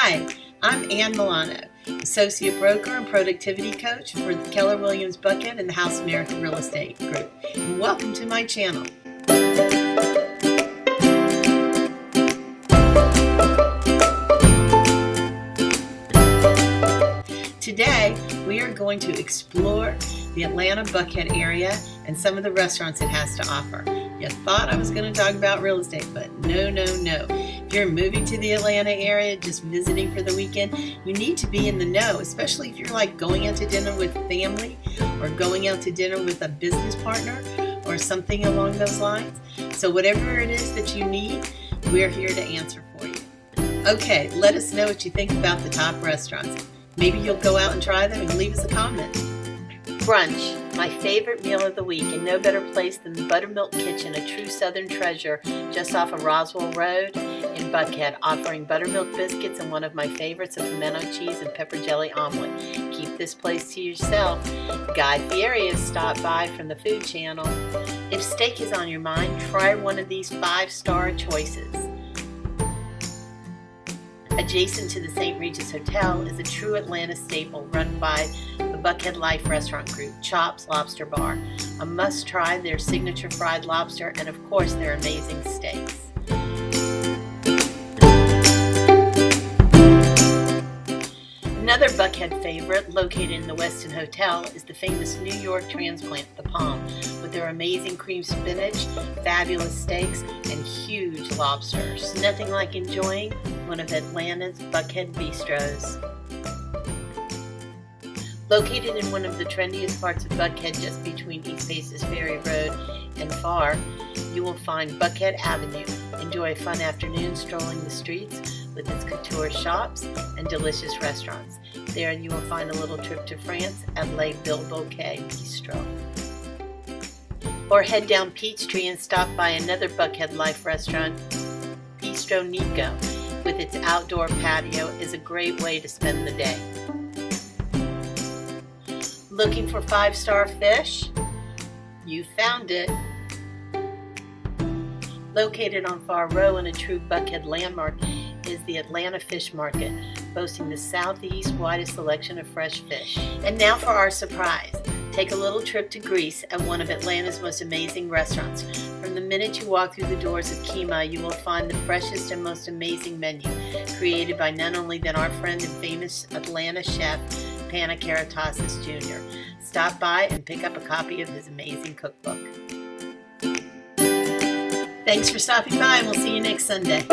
Hi, I'm Ann Milano, Associate Broker and Productivity Coach for Keller Williams Buckhead and the House America Real Estate Group. And welcome to my channel. Today, we are going to explore the Atlanta Buckhead area and some of the restaurants it has to offer. You thought I was going to talk about real estate, but no. If you're moving to the Atlanta area, just visiting for the weekend, you need to be in the know, especially if you're like going out to dinner with family or going out to dinner with a business partner or something along those lines. So whatever it is that you need, we're here to answer for you. Okay, let us know what you think about the top restaurants. Maybe you'll go out and try them and leave us a comment. Brunch, my favorite meal of the week, and no better place than the Buttermilk Kitchen, a true southern treasure just off of Roswell Road in Buckhead, offering buttermilk biscuits and one of my favorites, a pimento cheese and pepper jelly omelet. Keep this place to yourself. Guy Fieri has stopped by from the Food Channel. If steak is on your mind, try one of these 5-star choices. Adjacent to the St. Regis Hotel is a true Atlanta staple run by the Buckhead Life Restaurant Group, Chops Lobster Bar. A must-try their signature fried lobster and, of course, their amazing steaks. Another Buckhead favorite, located in the Westin Hotel, is the famous New York transplant, The Palm, with their amazing cream spinach, fabulous steaks, and huge lobsters. Nothing like enjoying one of Atlanta's Buckhead bistros. Located in one of the trendiest parts of Buckhead, just between East Paces Ferry Road and Far, you will find Buckhead Avenue. Enjoy a fun afternoon strolling the streets with its couture shops and delicious restaurants. There you will find a little trip to France at Les Bilboquet Bistro. Or head down Peachtree and stop by another Buckhead Life restaurant, Bistro Nico, with its outdoor patio, is a great way to spend the day. Looking for 5-star fish? You found it. Located on Far Row and a true Buckhead landmark is the Atlanta Fish Market, boasting the Southeast's widest selection of fresh fish. And now for our surprise. Take a little trip to Greece at one of Atlanta's most amazing restaurants. From the minute you walk through the doors of Kima, you will find the freshest and most amazing menu, created by none only than our friend and famous Atlanta chef, Panagiotis Jr. Stop by and pick up a copy of his amazing cookbook. Thanks for stopping by, and we'll see you next Sunday.